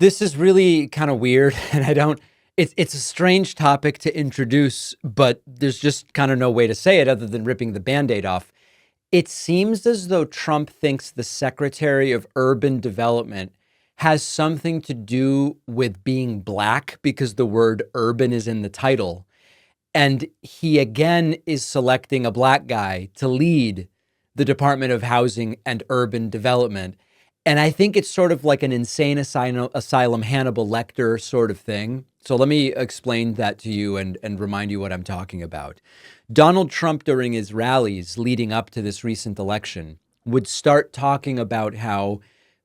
This is really kind of weird, and it's a strange topic to introduce, but there's just kind of no way to say it other than ripping the Band-Aid off. It seems as though Trump thinks the Secretary of Urban Development has something to do with being black because the word urban is in the title. And he again is selecting a black guy to lead the Department of Housing and Urban Development. And I think it's sort of like an insane asylum Hannibal Lecter sort of thing. So let me explain that to you and remind you what I'm talking about. Donald Trump, during his rallies leading up to this recent election, would start talking about how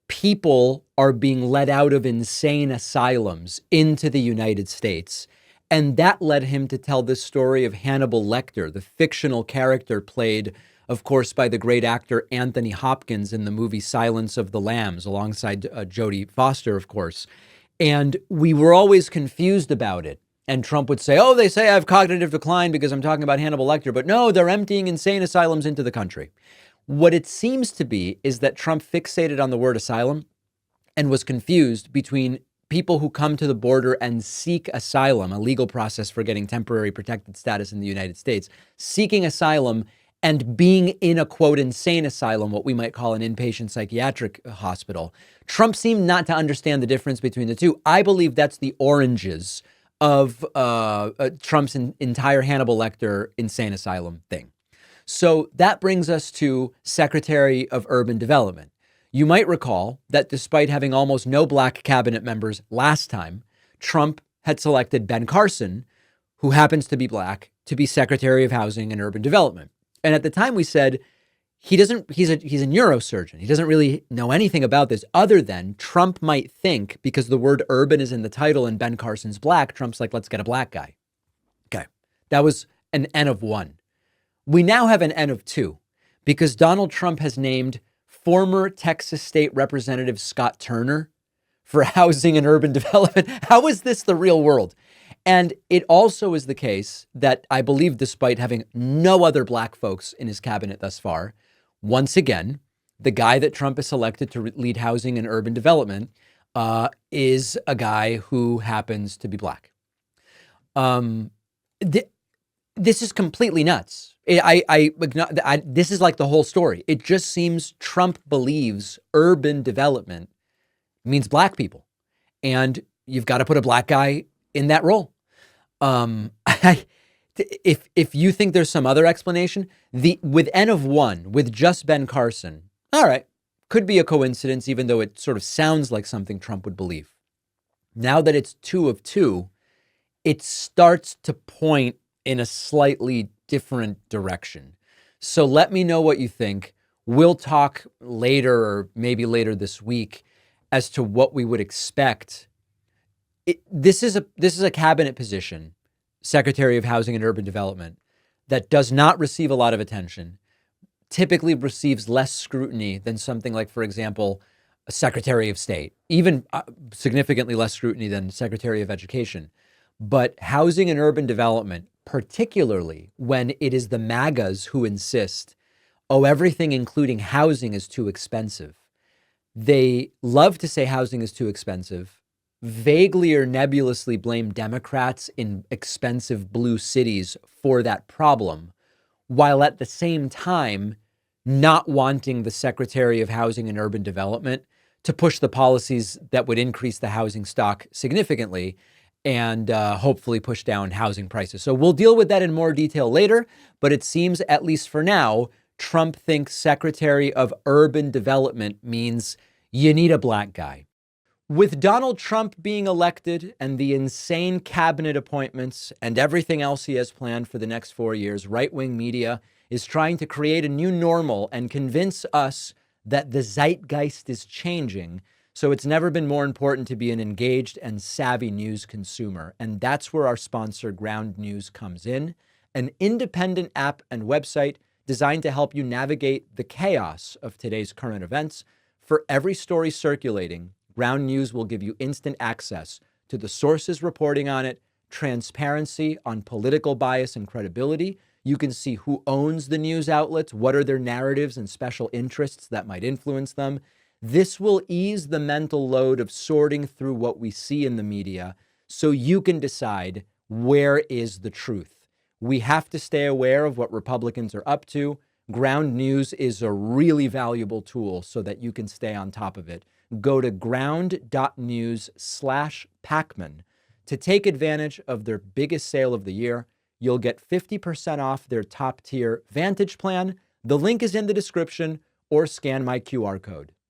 people are being let out of insane asylums into the United States. And that led him to tell this story of Hannibal Lecter, the fictional character played, of course, by the great actor Anthony Hopkins in the movie Silence of the Lambs, alongside Jodie Foster, of course. And we were always confused about it. And Trump would say, oh, they say I have cognitive decline because I'm talking about Hannibal Lecter. But no, they're emptying insane asylums into the country. What it seems to be is that Trump fixated on the word asylum and was confused between people who come to the border and seek asylum, a legal process for getting temporary protected status in the United States, seeking asylum and being in a, quote, insane asylum, what we might call an inpatient psychiatric hospital. Trump seemed not to understand the difference between the two. I believe that's the oranges of Trump's entire Hannibal Lecter insane asylum thing. So that brings us to Secretary of Urban Development. You might recall that despite having almost no black cabinet members last time, Trump had selected Ben Carson, who happens to be black, to be Secretary of Housing and Urban Development. And at the time we said, he's a neurosurgeon. He doesn't really know anything about this other than Trump might think, because the word urban is in the title and Ben Carson's black, Trump's like, let's get a black guy. Okay. That was an N of 1. We now have an N of 2 because Donald Trump has named former Texas State Representative Scott Turner for housing and urban development. How is this the real world? And it also is the case that I believe, despite having no other black folks in his cabinet thus far, once again, the guy that Trump has selected to lead housing and urban development is a guy who happens to be black. This is completely nuts. This is like the whole story. It just seems Trump believes urban development means black people, and you've got to put a black guy in that role. If you think there's some other explanation, with N of 1, with just Ben Carson, all right, could be a coincidence, even though it sort of sounds like something Trump would believe. Now that it's 2 of 2, it starts to point in a slightly different direction. So let me know what you think. We'll talk later, or maybe later this week, as to what we would expect. This is a cabinet position, Secretary of Housing and Urban Development, that does not receive a lot of attention, typically receives less scrutiny than something like, for example, a Secretary of State, even significantly less scrutiny than Secretary of Education. But housing and urban development, particularly when it is the MAGAs who insist, oh, everything including housing is too expensive. They love to say housing is too expensive, vaguely or nebulously blame Democrats in expensive blue cities for that problem, while at the same time not wanting the Secretary of Housing and Urban Development to push the policies that would increase the housing stock significantly and hopefully push down housing prices. So we'll deal with that in more detail later, but it seems, at least for now, Trump thinks Secretary of Urban Development means you need a black guy. With Donald Trump being elected and the insane cabinet appointments and everything else he has planned for the next 4 years, right-wing media is trying to create a new normal and convince us that the zeitgeist is changing. So it's never been more important to be an engaged and savvy news consumer. And that's where our sponsor, Ground News, comes in, an independent app and website designed to help you navigate the chaos of today's current events. For every story circulating, Ground News will give you instant access to the sources reporting on it, transparency on political bias and credibility. You can see who owns the news outlets, what are their narratives and special interests that might influence them. This will ease the mental load of sorting through what we see in the media so you can decide where is the truth. We have to stay aware of what Republicans are up to. Ground News is a really valuable tool so that you can stay on top of it. Go to ground.news/Pacman to take advantage of their biggest sale of the year. You'll get 50% off their top tier Vantage plan. The link is in the description, or scan my QR code.